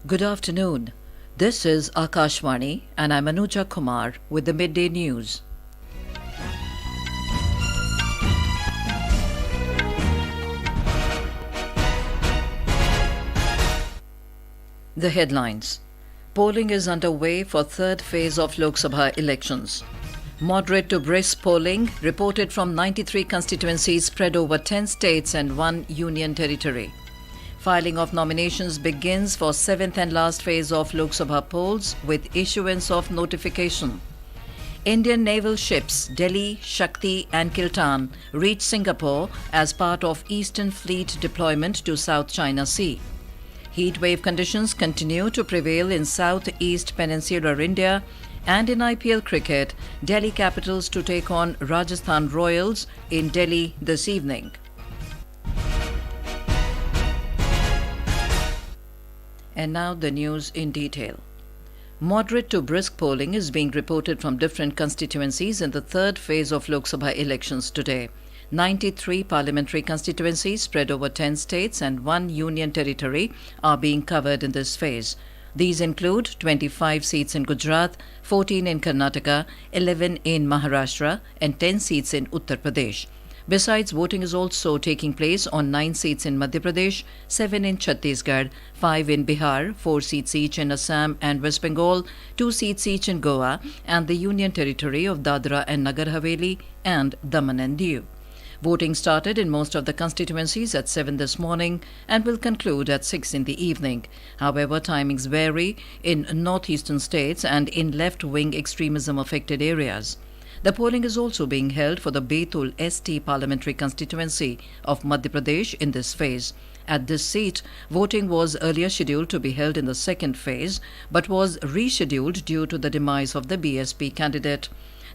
Good afternoon. This is Akashvani and I'm Anuja Kumar with the midday news. The headlines. Polling is underway for third phase of Lok Sabha elections. Moderate to brisk polling reported from 93 constituencies spread over 10 states and 1 union territory. Filing of nominations begins for 7th and last phase of Lok Sabha polls with issuance of notification. Indian Naval Ships Delhi, Shakti and Kiltan reached Singapore as part of Eastern Fleet deployment to South China Sea. Heatwave conditions continue to prevail in southeast peninsular India, and in IPL cricket, Delhi Capitals to take on Rajasthan Royals in Delhi this evening. And now the news in detail. Moderate to brisk polling is being reported from different constituencies in the third phase of Lok Sabha elections today. 93 parliamentary constituencies spread over 10 states and 1 union territory are being covered in this phase. These include 25 seats in Gujarat, 14 in Karnataka, 11 in Maharashtra and 10 seats in Uttar Pradesh. Besides, voting is also taking place on 9 seats in Madhya Pradesh, 7 in Chhattisgarh, 5 in Bihar, 4 seats each in Assam and West Bengal, 2 seats each in Goa and the Union Territory of Dadra and Nagar Haveli and Daman and Diu. Voting started in most of the constituencies at 7 this morning and will conclude at 6 in the evening. However, timings vary in northeastern states and in left-wing extremism-affected areas. The polling is also being held for the Betul ST parliamentary constituency of Madhya Pradesh in this phase. At this seat, voting was earlier scheduled to be held in the second phase, but was rescheduled due to the demise of the BSP candidate.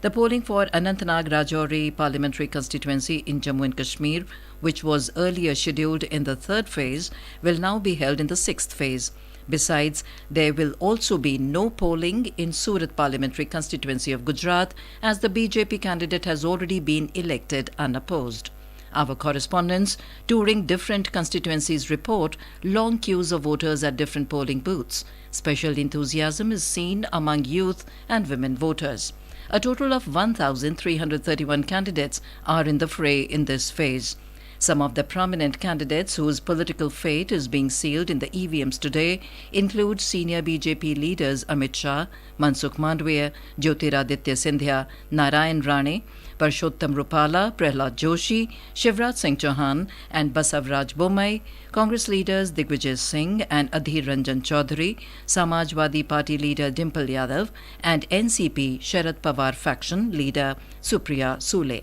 The polling for Anantnag Rajouri parliamentary constituency in Jammu and Kashmir, which was earlier scheduled in the third phase, will now be held in the sixth phase. Besides, there will also be no polling in Surat parliamentary constituency of Gujarat as the BJP candidate has already been elected unopposed. Our correspondents touring different constituencies report long queues of voters at different polling booths. Special enthusiasm is seen among youth and women voters. A total of 1,331 candidates are in the fray in this phase. Some of the prominent candidates whose political fate is being sealed in the EVMs today include senior BJP leaders Amit Shah, Mansukh Mandavia, Jyotiraditya Scindia, Narayan Rane, Parshottam Rupala, Prahlad Joshi, Shivraj Singh Chauhan and Basavraj Bommai, Congress leaders Digvijay Singh and Adhir Ranjan Chaudhary, Samajwadi Party leader Dimple Yadav and NCP Sharad Pawar faction leader Supriya Sule.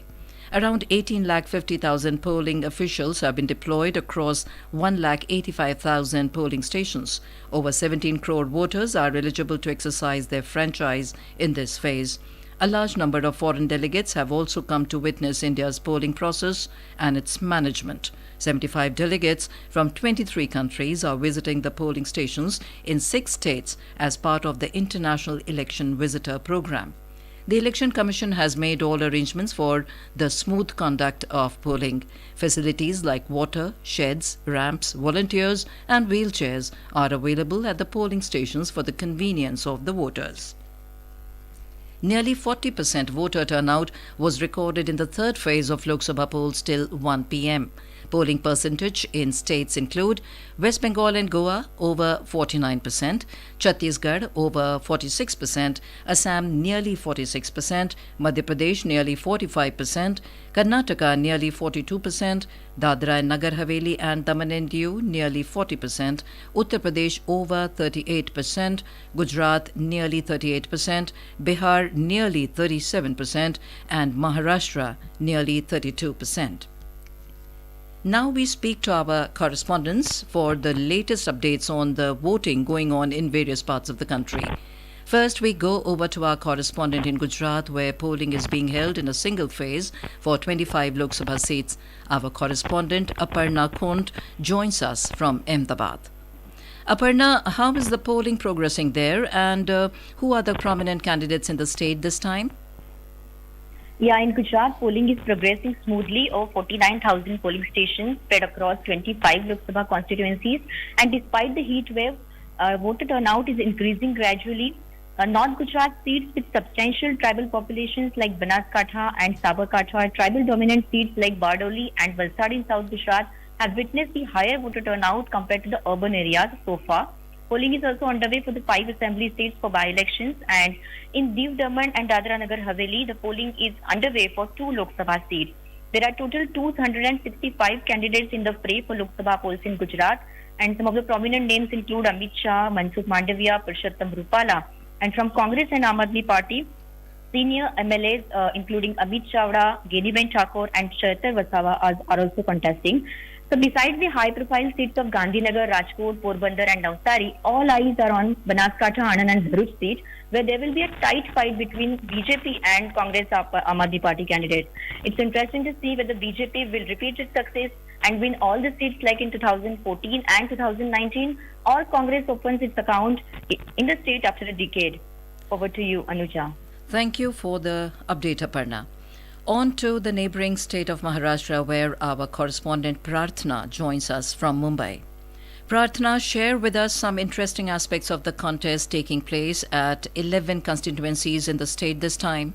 Around 18,50,000 polling officials have been deployed across 1,85,000 polling stations. Over 17 crore voters are eligible to exercise their franchise in this phase. A large number of foreign delegates have also come to witness India's polling process and its management. 75 delegates from 23 countries are visiting the polling stations in 6 states as part of the International Election Visitor Program. The Election Commission has made all arrangements for the smooth conduct of polling. Facilities like water, sheds, ramps, volunteers and wheelchairs are available at the polling stations for the convenience of the voters. Nearly 40% voter turnout was recorded in the third phase of Lok Sabha polls till 1 p.m. Polling percentage in states include West Bengal and Goa over 49%, Chhattisgarh over 46%, Assam nearly 46%, Madhya Pradesh nearly 45%, Karnataka nearly 42%, Dadra and Nagar Haveli and Daman and Diu nearly 40%, Uttar Pradesh over 38%, Gujarat nearly 38%, Bihar nearly 37% and Maharashtra nearly 32%. Now we speak to our correspondents for the latest updates on the voting going on in various parts of the country. First, we go over to our correspondent in Gujarat, where polling is being held in a single phase for 25 Lok Sabha seats. Our correspondent Aparna Khont joins us from Ahmedabad. Aparna, how is the polling progressing there, and who are the prominent candidates in the state this time? Yeah, in Gujarat, polling is progressing smoothly over 49,000 polling stations spread across 25 Lok Sabha constituencies. And despite the heat wave, voter turnout is increasing gradually. North Gujarat seats with substantial tribal populations like Banaskantha and Sabarkantha, tribal dominant seats like Bardoli and Valsad in South Gujarat have witnessed the higher voter turnout compared to the urban areas so far. Polling is also underway for the 5 assembly seats for by-elections, and in Diu Daman and Dadra Nagar Haveli, the polling is underway for 2 Lok Sabha seats. There are total 265 candidates in the fray for Lok Sabha polls in Gujarat, and some of the prominent names include Amit Shah, Mansukh Mandavia, Purushottam Rupala. And from Congress and Aam Aadmi Party, senior MLAs including Amit Chavda, Geniben Thakur and Chaitar Vasawa are also contesting. So besides the high-profile seats of Gandhinagar, Rajkot, Porbandar and Navsari, all eyes are on Banaskantha, Anand and Bharuch seat, where there will be a tight fight between BJP and Congress Aam Aadmi Party candidates. It's interesting to see whether BJP will repeat its success and win all the seats like in 2014 and 2019, or Congress opens its account in the state after a decade. Over to you, Anuja. Thank you for the update, Aparna. On to the neighbouring state of Maharashtra, where our correspondent Prarthana joins us from Mumbai. Prarthana, share with us some interesting aspects of the contest taking place at 11 constituencies in the state this time.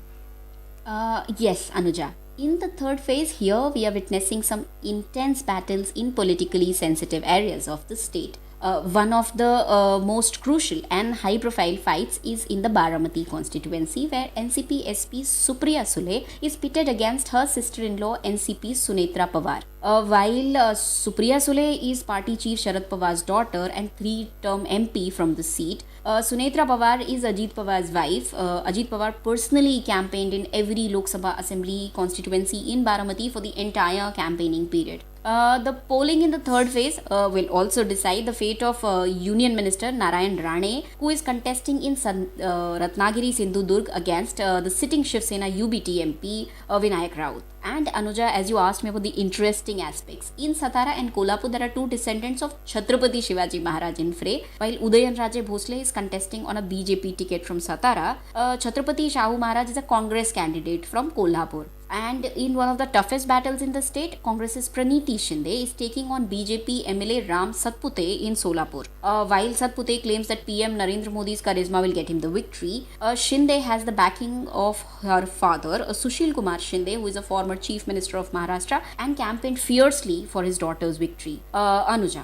Yes, Anuja. In the third phase here, we are witnessing some intense battles in politically sensitive areas of the state. One of the most crucial and high-profile fights is in the Baramati constituency, where NCP SP Supriya Sule is pitted against her sister-in-law NCP Sunetra Pawar. While Supriya Sule is party chief Sharad Pawar's daughter and 3-term MP from the seat, Sunetra Pawar is Ajit Pawar's wife. Ajit Pawar personally campaigned in every Lok Sabha Assembly constituency in Baramati for the entire campaigning period. The polling in the third phase will also decide the fate of Union Minister Narayan Rane, who is contesting in Ratnagiri Sindhudurg against the sitting Shiv Sena UBT MP Vinayak Raut. And Anuja, as you asked me about the interesting aspects, in Satara and Kolhapur there are 2 descendants of Chhatrapati Shivaji Maharaj in fray, while Udayan Raje Bhosle is contesting on a BJP ticket from Satara. Chhatrapati Shahu Maharaj is a Congress candidate from Kolhapur. And in one of the toughest battles in the state, Congress's Praniti Shinde is taking on BJP MLA Ram Satpute in Solapur. While Satpute claims that PM Narendra Modi's charisma will get him the victory, Shinde has the backing of her father, Sushil Kumar Shinde, who is a former Chief Minister of Maharashtra and campaigned fiercely for his daughter's victory. Anuja.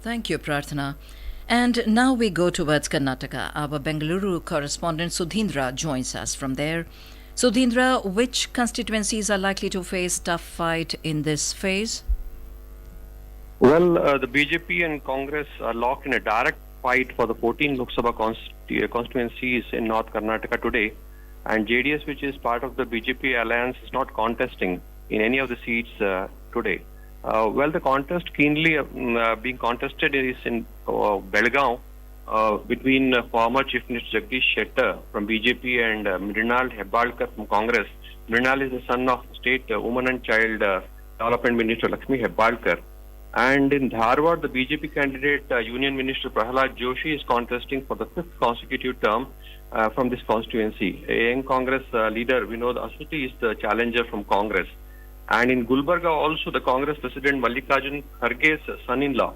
Thank you, Prarthana. And now we go towards Karnataka. Our Bengaluru correspondent Sudhindra joins us from there. Sudhindra, which constituencies are likely to face tough fight in this phase? Well, the BJP and Congress are locked in a direct fight for the 14 Lok Sabha constituencies in North Karnataka today, and JDS, which is part of the BJP alliance, is not contesting in any of the seats today. Well, the contest keenly being contested is in Belgaum between former Chief Minister Jagdish Shettar from BJP and Mrinal Hebbalkar from Congress. Mrinal is the son of State Women and Child Development Minister Lakshmi Hebbalkar. And in Dharwad, the BJP candidate Union Minister Prahalad Joshi is contesting for the 5th consecutive term from this constituency. A young Congress leader Vinod Asuti is the challenger from Congress. And in Gulbarga also, the Congress President Mallikarjun Kharge's son-in-law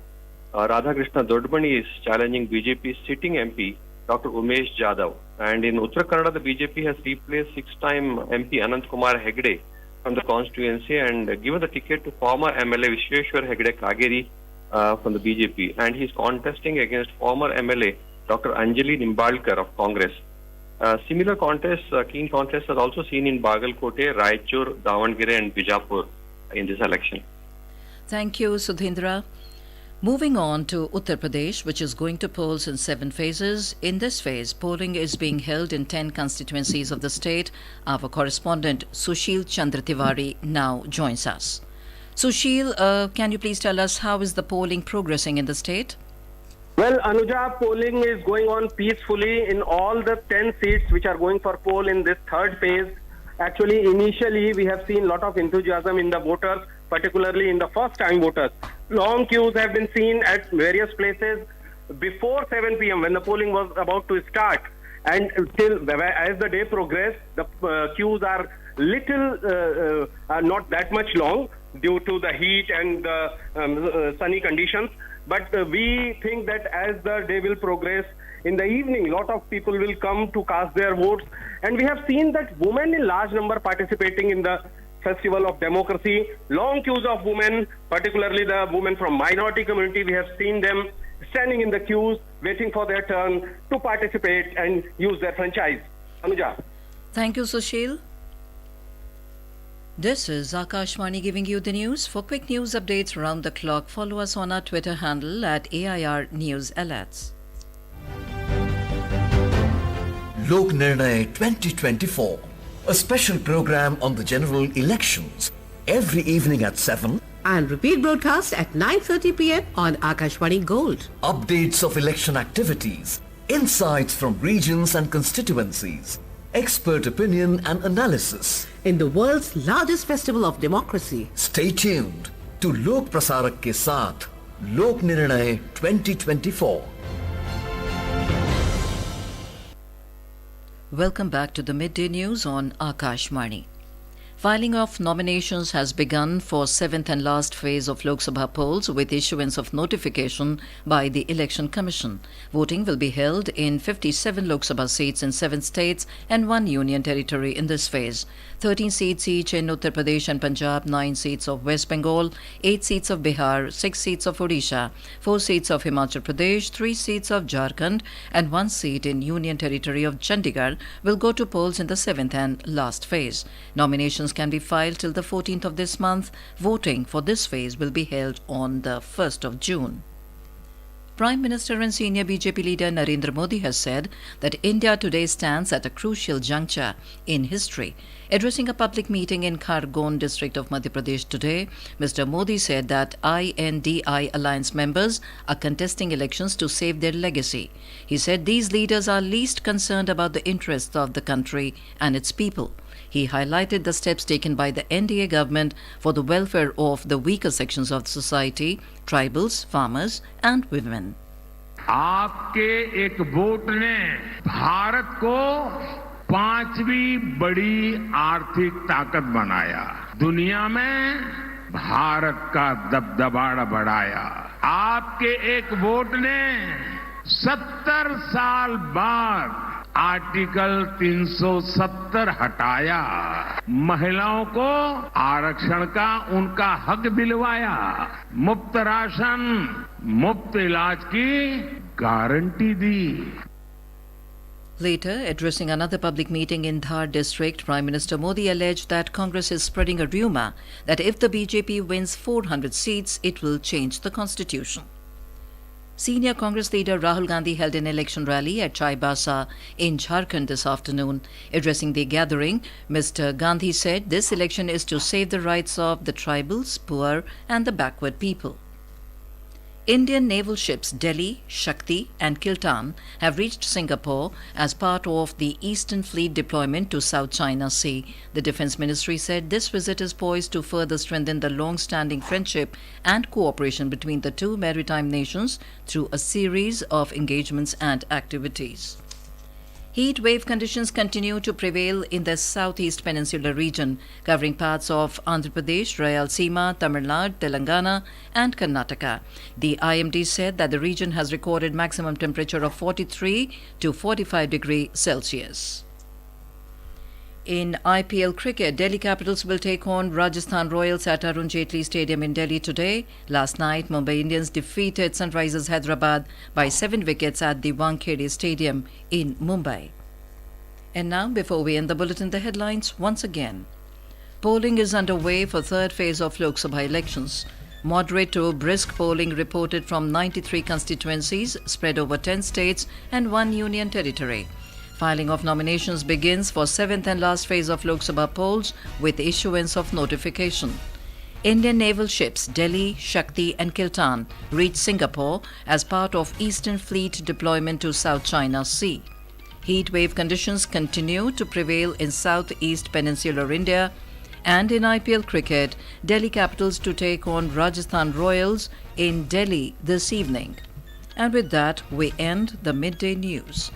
Radhakrishna Dodbani is challenging BJP's sitting MP Dr. Umesh Jadhav. And in Uttar Kannada, the BJP has replaced 6-time MP Anant Kumar Hegde from the constituency and given the ticket to former MLA Vishweshwar Hegde Kageri from the BJP. And he is contesting against former MLA Dr. Anjali Nimbalkar of Congress. Similar contests, keen contests are also seen in Bagalkote, Raichur, Davangere and Bijapur in this election. Thank you, Sudhindra. Moving on to Uttar Pradesh, which is going to polls in 7 phases. In this phase, polling is being held in 10 constituencies of the state. Our correspondent Sushil Chandra Tiwari now joins us. Sushil, can you please tell us how is the polling progressing in the state? Well, Anuja, polling is going on peacefully in all the 10 seats which are going for poll in this third phase. Actually, initially, we have seen a lot of enthusiasm in the voters, particularly in the first-time voters. Long queues have been seen at various places before 7 p.m. when the polling was about to start. And till as the day progressed, the queues are not that much long. due to the heat and the sunny conditions. But we think that as the day will progress, in the evening, a lot of people will come to cast their votes. And we have seen that women in large number participating in the Festival of Democracy. Long queues of women, particularly the women from minority community, we have seen them standing in the queues, waiting for their turn to participate and use their franchise. Anuja. Thank you, Sushil. This is Akashvani giving you the news. For quick news updates around the clock, follow us on our Twitter handle at AIR News Alerts. Lok Nirnay 2024, a special program on the general elections, every evening at 7. And repeat broadcast at 9:30 p.m. on Akashvani Gold. Updates of election activities, insights from regions and constituencies, expert opinion and analysis. In the world's largest festival of democracy. Stay tuned to Lok Prasarak ke saath, Lok Nirnay 2024. Welcome back to the midday news on Akashvani. Filing of nominations has begun for 7th and last phase of Lok Sabha polls with issuance of notification by the Election Commission. Voting will be held in 57 Lok Sabha seats in 7 states and 1 union territory in this phase. 13 seats each in Uttar Pradesh and Punjab, 9 seats of West Bengal, 8 seats of Bihar, 6 seats of Odisha, 4 seats of Himachal Pradesh, 3 seats of Jharkhand and 1 seat in union territory of Chandigarh will go to polls in the 7th and last phase. Nominations can be filed till the 14th of this month. Voting for this phase will be held on the 1st of June. Prime Minister and senior BJP leader Narendra Modi has said that India today stands at a crucial juncture in history. Addressing a public meeting in Khargone district of Madhya Pradesh today, Mr. Modi said that INDI alliance members are contesting elections to save their legacy. He said these leaders are least concerned about the interests of the country and its people. He highlighted the steps taken by the NDA government for the welfare of the weaker sections of society, tribals, farmers and women. आपके एक vote ने भारत को 5वीं बड़ी आर्थिक ताकत बनाया, दुनिया में भारत का दबदबा बढ़ाया। आपके एक वोट ने 70 साल बाद आर्टिकल 370 हटाया, महिलाओं को आरक्षण का उनका हक दिलवाया, मुफ्त राशन, मुफ्त इलाज की guarantee the. Later, addressing another public meeting in Dhar district, Prime Minister Modi alleged that Congress is spreading a rumour that if the BJP wins 400 seats, it will change the constitution. Senior Congress leader Rahul Gandhi held an election rally at Chaibasa in Jharkhand this afternoon. Addressing the gathering, Mr. Gandhi said this election is to save the rights of the tribals, poor and the backward people. Indian naval ships Delhi, Shakti and Kiltan have reached Singapore as part of the Eastern Fleet deployment to South China Sea. The Defence Ministry said this visit is poised to further strengthen the long-standing friendship and cooperation between the two maritime nations through a series of engagements and activities. Heat wave conditions continue to prevail in the southeast peninsular region, covering parts of Andhra Pradesh, Rayalaseema, Tamil Nadu, Telangana and Karnataka. The IMD said that the region has recorded maximum temperature of 43 to 45 degrees Celsius. In IPL cricket, Delhi Capitals will take on Rajasthan Royals at Arun Jaitley Stadium in Delhi today. Last night, Mumbai Indians defeated Sunrisers Hyderabad by 7 wickets at the Wankhede Stadium in Mumbai. And now, before we end the bulletin, the headlines once again. Polling is underway for third phase of Lok Sabha elections. Moderate to brisk polling reported from 93 constituencies spread over 10 states and 1 union territory. Filing of nominations begins for 7th and last phase of Lok Sabha polls with issuance of notification. Indian naval ships Delhi, Shakti and Kiltan reached Singapore as part of Eastern Fleet deployment to South China Sea. Heat wave conditions continue to prevail in southeast peninsular India. And in IPL cricket, Delhi Capitals to take on Rajasthan Royals in Delhi this evening. And with that, we end the midday news.